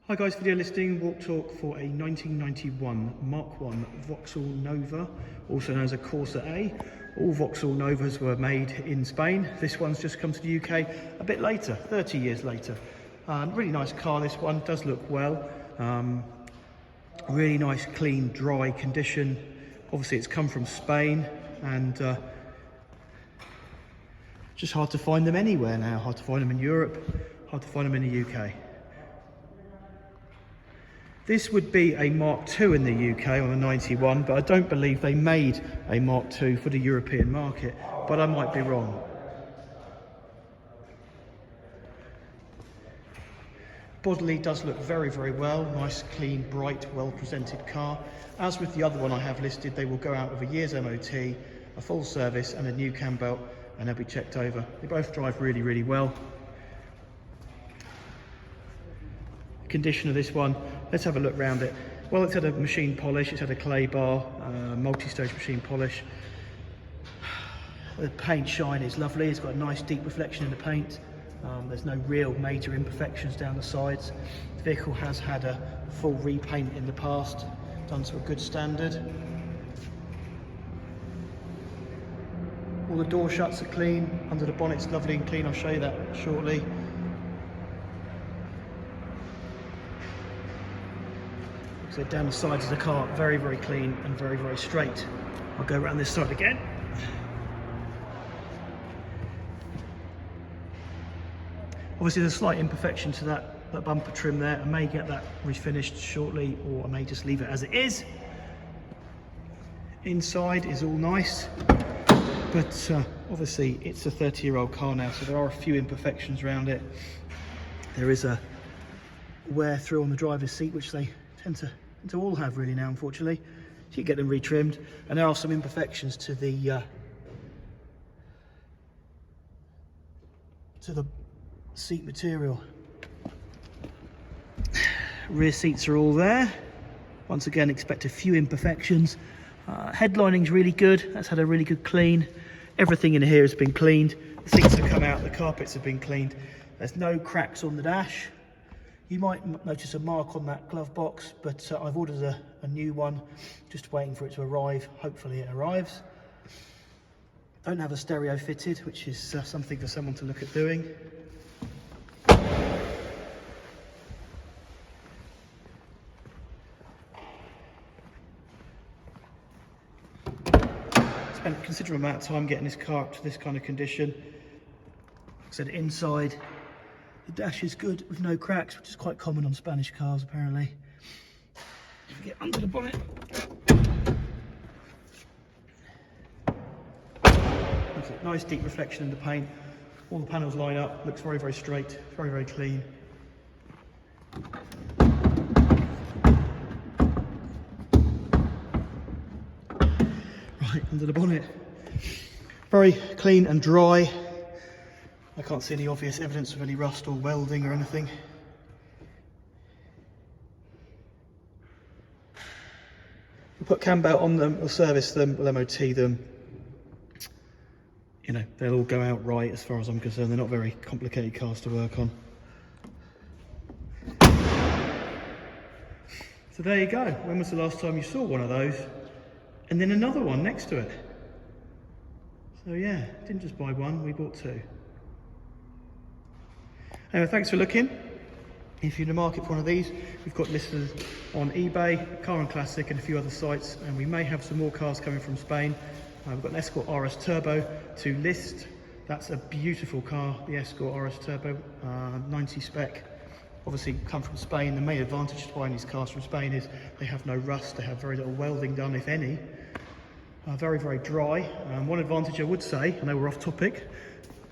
Hi guys, video listing, walk talk for a 1991 Mark 1 Vauxhall Nova, also known as a Corsa A. All Vauxhall Novas were made in Spain. This one's just come to the UK a bit later, 30 years later. Really nice car, this one, does look well. Really nice, clean, dry condition. Obviously it's come from Spain and just hard to find them anywhere now. Hard to find them in Europe, hard to find them in the UK. This would be a Mark II in the UK on a 91, but I don't believe they made a Mark II for the European market, but I might be wrong. Bodily does look very, very well. Nice, clean, bright, well-presented car. As with the other one I have listed, they will go out with a year's MOT, a full service and a new cam belt, and they'll be checked over. They both drive really, really well. Condition of this one, let's have a look around it. Well, it's had a machine polish, it's had a clay bar, multi-stage machine polish. The paint shine is lovely, it's got a nice deep reflection in the paint. There's no real major imperfections down the sides. The vehicle has had a full repaint in the past, done to a good standard. All the door shuts are clean, under the bonnet's lovely and clean, I'll show you that shortly. So down the sides of the car, very, very clean and very, very straight. I'll go around this side again. Obviously there's a slight imperfection to that bumper trim there. I may get that refinished shortly, or I may just leave it as it is. Inside is all nice, but obviously it's a 30-year-old car now, so there are a few imperfections around it. There is a wear through on the driver's seat, which they tend to all have really now, unfortunately. So you get them retrimmed, and there are some imperfections to the seat material. Rear seats are all there. Once again, expect a few imperfections. Headlining's really good. That's had a really good clean. Everything in here has been cleaned. The seats have come out. The carpets have been cleaned. There's no cracks on the dash. You might notice a mark on that glove box, but I've ordered a new one, just waiting for it to arrive. Hopefully it arrives. Don't have a stereo fitted, which is something for someone to look at doing. Spent a considerable amount of time getting this car up to this kind of condition. Like I said, inside, the dash is good with no cracks, which is quite common on Spanish cars apparently. If you get under the bonnet, nice deep reflection in the paint. All the panels line up, looks very, very straight, very, very clean. Right, under the bonnet. Very clean and dry. I can't see any obvious evidence of any rust or welding or anything. We'll put cam belt on them, we'll service them, we'll MOT them. You know, they'll all go out right as far as I'm concerned. They're not very complicated cars to work on. So there you go. When was the last time you saw one of those? And then another one next to it. So yeah, didn't just buy one, we bought two. Anyway, thanks for looking. If you're in the market for one of these, we've got listed on eBay, Car and Classic and a few other sites, and we may have some more cars coming from Spain. We've got an Escort RS Turbo to list. That's a beautiful car, the Escort RS Turbo, 90 spec. Obviously come from Spain. The main advantage of buying these cars from Spain is they have no rust, they have very little welding done, if any. Very, very dry. One advantage I would say, I know we're off topic,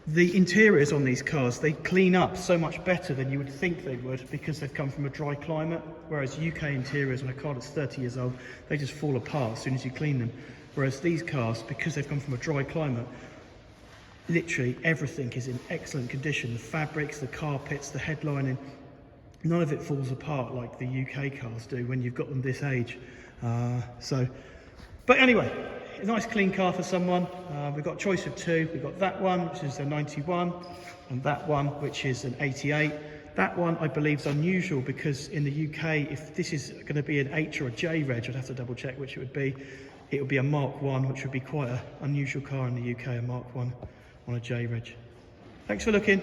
the interiors on these cars, they clean up so much better than you would think they would because they've come from a dry climate, whereas UK interiors on a car that's 30 years old, they just fall apart as soon as you clean them. Whereas these cars, because they've come from a dry climate, literally everything is in excellent condition. The fabrics, the carpets, the headlining, none of it falls apart like the UK cars do when you've got them this age. But anyway, a nice clean car for someone. We've got a choice of two. We've got that one, which is a 91, and that one, which is an 88. That one I believe is unusual because in the UK, if this is going to be an H or a J reg, I'd have to double check which it would be. It would be a Mark 1, which would be quite an unusual car in the UK, a Mark 1 on a J reg. Thanks for looking.